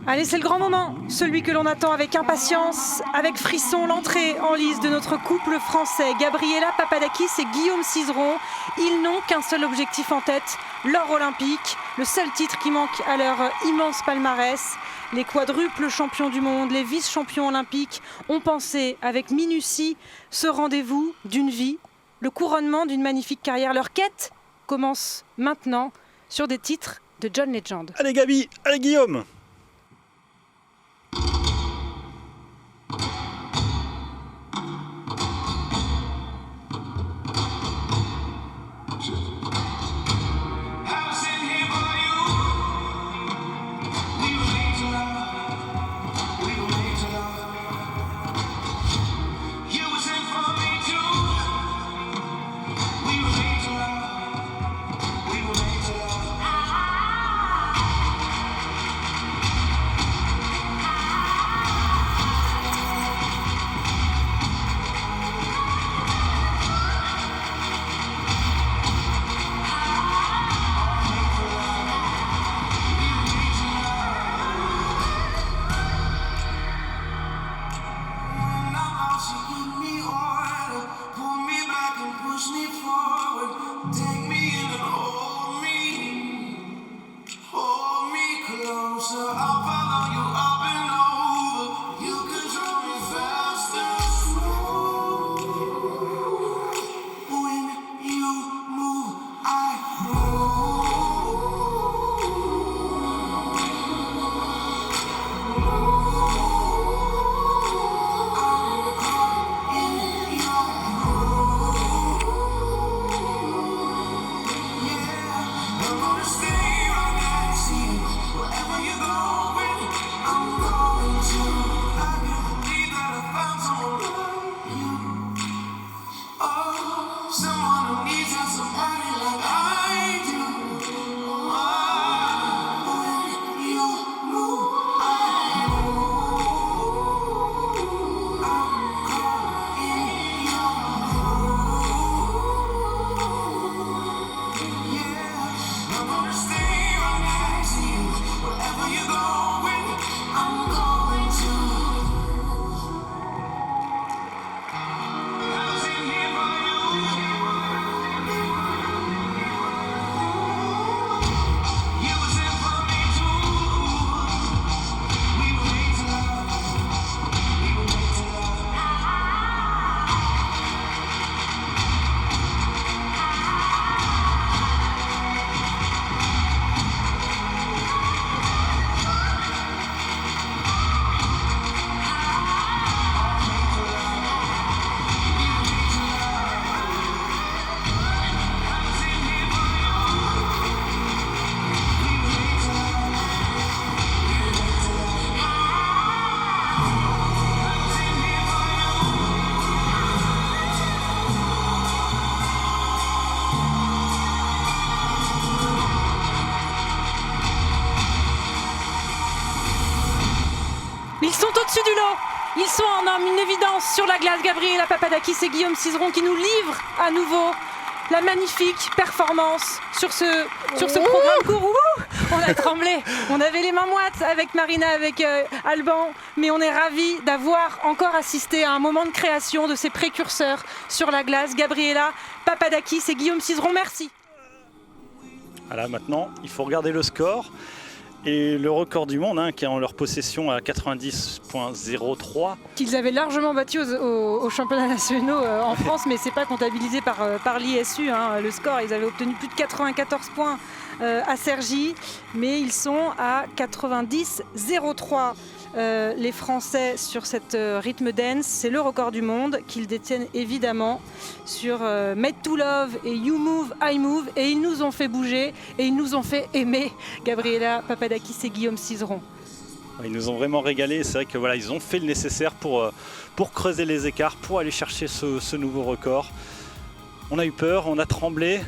Allez, c'est le grand moment, celui que l'on attend avec impatience, avec frisson, l'entrée en lice de notre couple français, Gabriela Papadakis et Guillaume Cizeron. Ils n'ont qu'un seul objectif en tête, l'or olympique, le seul titre qui manque à leur immense palmarès. Les quadruples champions du monde, les vice-champions olympiques ont pensé avec minutie ce rendez-vous d'une vie, le couronnement d'une magnifique carrière. Leur quête commence maintenant sur des titres de John Legend. Allez Gabi, allez Guillaume. Ils sont au-dessus du lot. Ils sont en une évidence sur la glace. Gabriela Papadakis et Guillaume Cizeron qui nous livrent à nouveau la magnifique performance sur ce programme court. On a tremblé, on avait les mains moites avec Marina, avec Alban, mais on est ravis d'avoir encore assisté à un moment de création de ces précurseurs sur la glace. Gabriela Papadakis et Guillaume Cizeron, merci. Voilà, maintenant, il faut regarder le score. Et le record du monde qui est en leur possession à 90,03. Qu'ils avaient largement battu aux championnats nationaux en France, mais ce n'est pas comptabilisé par l'ISU. Le score, ils avaient obtenu plus de 94 points à Cergy, mais ils sont à 90,03. Les Français sur cette rythme dance, c'est le record du monde qu'ils détiennent évidemment sur Made to Love et You Move, I Move, et ils nous ont fait bouger et ils nous ont fait aimer Gabriela Papadakis et Guillaume Cizeron. Ils nous ont vraiment régalé, c'est vrai que voilà, ils ont fait le nécessaire pour creuser les écarts, pour aller chercher ce nouveau record. On a eu peur, on a tremblé,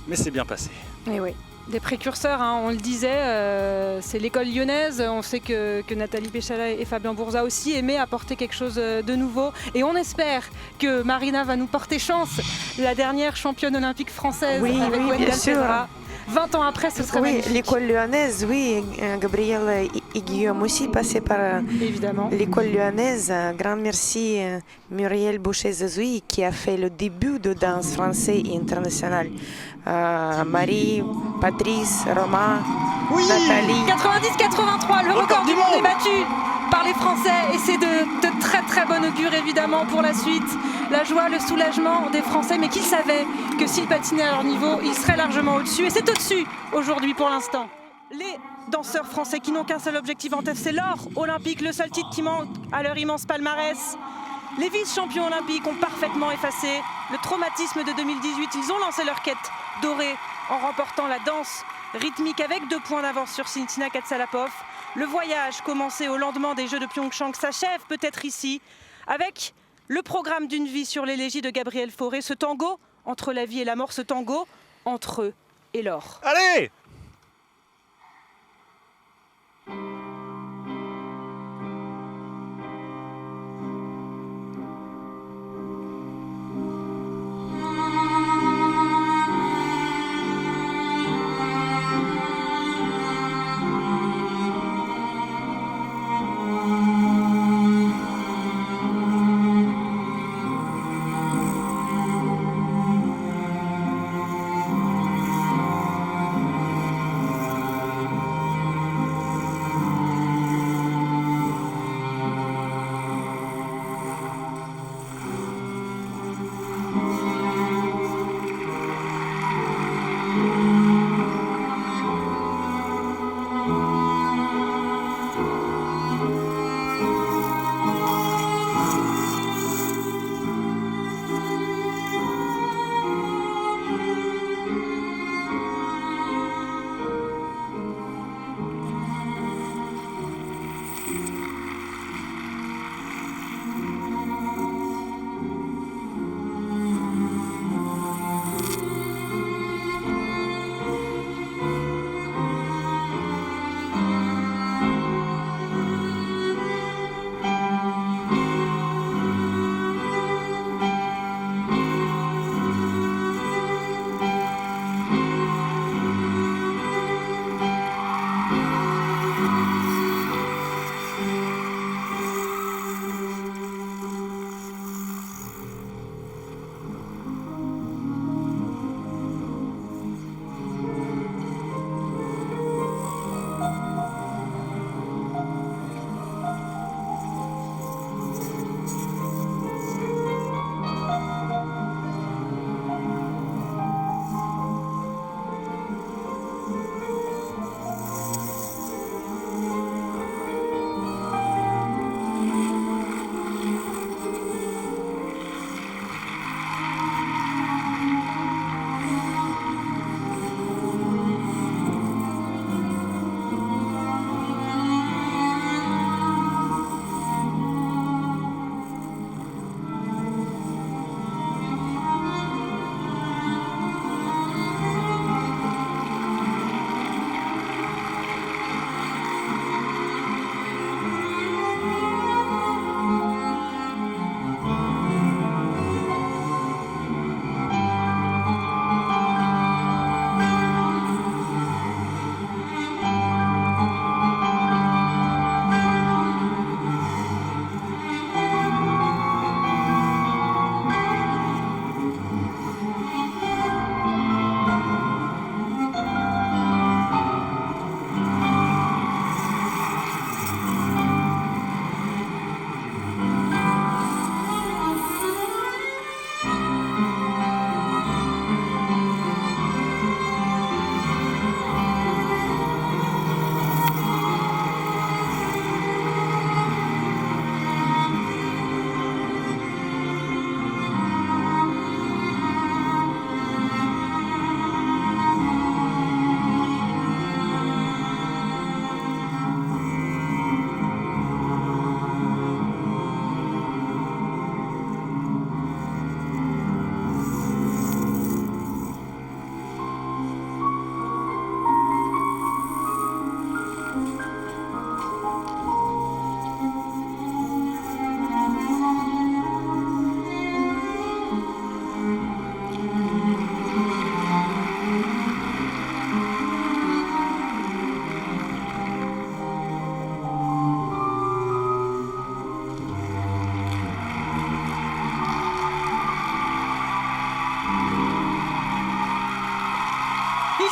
mais c'est bien passé. Et oui. Des précurseurs, on le disait, c'est l'école lyonnaise. On sait que Nathalie Péchala et Fabien Bourza aussi aimaient apporter quelque chose de nouveau. Et on espère que Marina va nous porter chance, la dernière championne olympique française avec Wendell Pedra. 20 ans après, ce serait magnifique. L'école lyonnaise, oui. Gabriel et Guillaume aussi passaient par Évidemment. l'école lyonnaise. Grand merci Muriel Boucher-Zazoui qui a fait le début de danse français et international. Marie, Patrice, Romain, Nathalie. 90-83, le record du monde est battu par les Français et c'est de très très bon augure évidemment pour la suite. La joie, le soulagement des Français, mais qu'ils savaient que s'ils patinaient à leur niveau, ils seraient largement au-dessus. Et c'est au-dessus aujourd'hui pour l'instant. Les danseurs français qui n'ont qu'un seul objectif en tête, c'est l'or olympique, le seul titre qui manque à leur immense palmarès. Les vice-champions olympiques ont parfaitement effacé le traumatisme de 2018. Ils ont lancé leur quête dorée en remportant la danse rythmique avec 2 points d'avance sur Sintina Katsalapov. Le voyage commencé au lendemain des Jeux de Pyeongchang s'achève peut-être ici avec le programme d'une vie sur l'élégie de Gabriel Fauré, ce tango entre la vie et la mort, ce tango entre eux et l'or. Allez!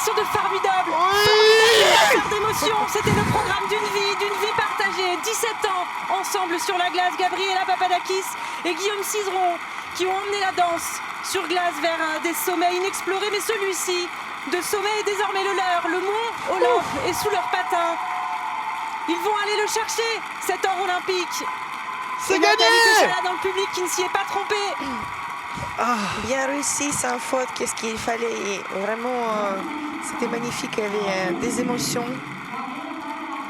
proposition de formidable d'émotion. C'était le programme d'une vie partagée. 17 ans ensemble sur la glace. Gabriela Papadakis et Guillaume Cizeron qui ont emmené la danse sur glace vers des sommets inexplorés. Mais celui-ci, de sommet, est désormais le leur. Le mont Olympe est sous leurs patins. Ils vont aller le chercher, cet or olympique. C'est gagné! Dans le public qui ne s'y est pas trompé. Bien réussi, sans faute, qu'est-ce qu'il fallait. Et vraiment, c'était magnifique, il y avait des émotions,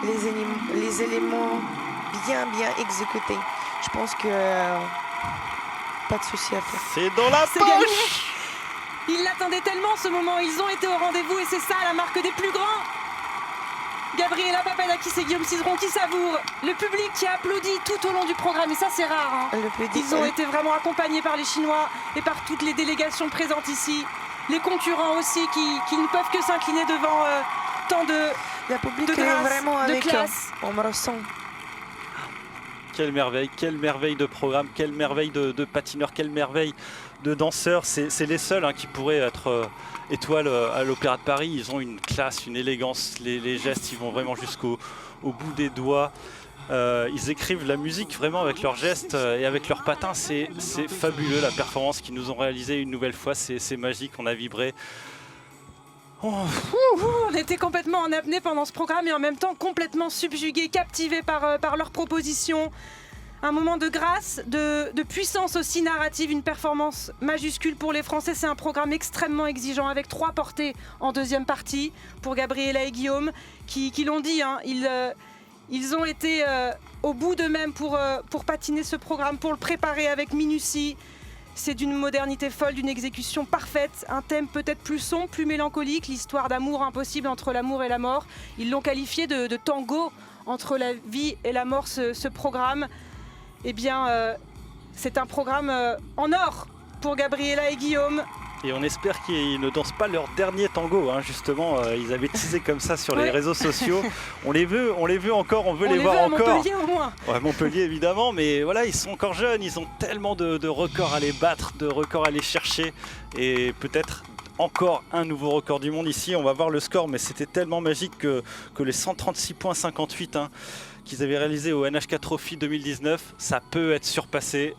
les éléments bien exécutés. Je pense que pas de souci à faire. C'est dans la C'est gagné. poche! Ils l'attendaient tellement ce moment, ils ont été au rendez-vous et c'est ça la marque des plus grands. Gabriela Papadakis et Guillaume Cizeron qui savourent, le public qui a applaudi tout au long du programme, et ça c'est rare. Ils ont été vraiment accompagnés par les Chinois et par toutes les délégations présentes ici. Les concurrents aussi qui ne peuvent que s'incliner devant tant de Le public de est grâce, vraiment de avec eux. classe. On me ressent. Quelle merveille de programme, quelle merveille de patineurs, quelle merveille de danseurs. C'est les seuls qui pourraient être étoiles à l'Opéra de Paris. Ils ont une classe, une élégance, les gestes, ils vont vraiment jusqu'au bout des doigts. Ils écrivent la musique vraiment avec leurs gestes et avec leurs patins. C'est fabuleux la performance qu'ils nous ont réalisée une nouvelle fois. C'est magique, on a vibré. On était complètement en apnée pendant ce programme et en même temps complètement subjugués, captivés par leurs propositions. Un moment de grâce, de puissance aussi narrative, une performance majuscule pour les Français. C'est un programme extrêmement exigeant avec 3 portées en deuxième partie pour Gabriela et Guillaume qui l'ont dit. Ils ont été au bout d'eux-mêmes pour patiner ce programme, pour le préparer avec minutie. C'est d'une modernité folle, d'une exécution parfaite, un thème peut-être plus sombre, plus mélancolique, l'histoire d'amour impossible entre l'amour et la mort. Ils l'ont qualifié de tango entre la vie et la mort, ce programme. Eh bien, c'est un programme en or pour Gabriela et Guillaume. Et on espère qu'ils ne dansent pas leur dernier tango, justement. Ils avaient teasé comme ça sur les réseaux sociaux. On les veut encore, on veut les voir encore. Montpellier au moins. Ouais, Montpellier évidemment, mais voilà, ils sont encore jeunes, ils ont tellement de records à les battre, de records à les chercher. Et peut-être encore un nouveau record du monde ici. On va voir le score, mais c'était tellement magique que les 136,58 qu'ils avaient réalisé au NHK Trophy 2019, ça peut être surpassé.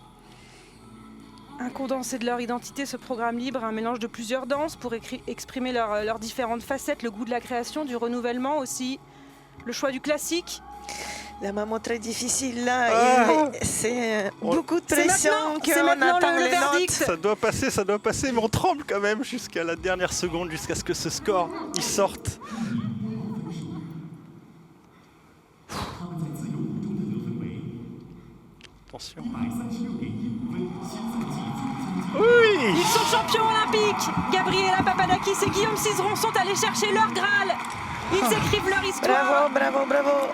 Un condensé de leur identité, ce programme libre, un mélange de plusieurs danses pour exprimer leurs différentes facettes, le goût de la création, du renouvellement aussi, le choix du classique. La maman très difficile là, c'est beaucoup de pression qu'on attend le les verdict. notes. Ça doit passer, mais on tremble quand même jusqu'à la dernière seconde, jusqu'à ce que ce score il sorte. Attention. Oui! Ils sont champions olympiques. Gabriela Papadakis et Guillaume Cizeron sont allés chercher leur Graal. Ils écrivent leur histoire. Bravo.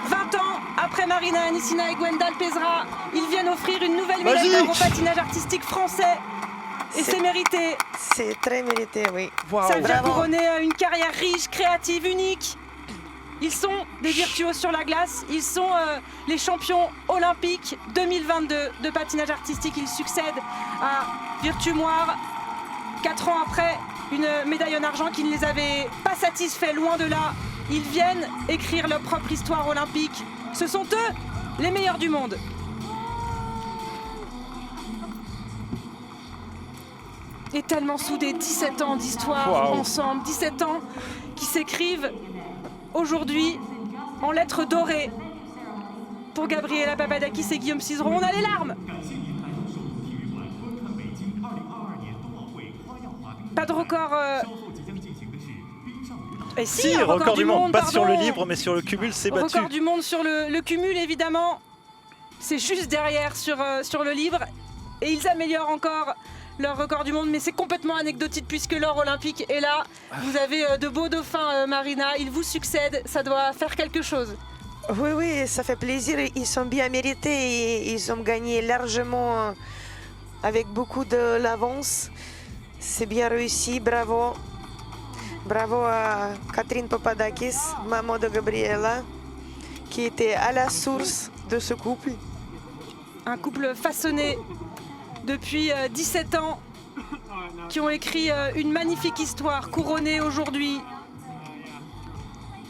20 ans après Marina Anissina et Gwendal Pesra, ils viennent offrir une nouvelle médaille d'or au patinage artistique français. Et c'est mérité. C'est très mérité, oui. Ça vient couronner une carrière riche, créative, unique. Ils sont des virtuoses sur la glace. Ils sont les champions olympiques 2022 de patinage artistique. Ils succèdent à Virtue Moire. 4 ans après, une médaille en argent qui ne les avait pas satisfaits, loin de là. Ils viennent écrire leur propre histoire olympique. Ce sont eux les meilleurs du monde. Et tellement soudés, 17 ans d'histoire ensemble, 17 ans qui s'écrivent aujourd'hui en lettres dorées. Pour Gabriela Papadakis et Guillaume Cizeron, on a les larmes. Pas de record. Et si, record du monde, pas pardon. sur le libre, mais sur le cumul, c'est battu. Record du monde sur le cumul, évidemment. C'est juste derrière sur le libre. Et ils améliorent encore leur record du monde, mais c'est complètement anecdotique puisque l'or olympique est là. Vous avez de beaux dauphins, Marina. Ils vous succèdent. Ça doit faire quelque chose. Oui, ça fait plaisir. Ils sont bien mérités et ils ont gagné largement avec beaucoup de l'avance. C'est bien réussi, bravo. Bravo à Catherine Papadakis, maman de Gabriela, qui était à la source de ce couple. Un couple façonné depuis 17 ans, qui ont écrit une magnifique histoire, couronnée aujourd'hui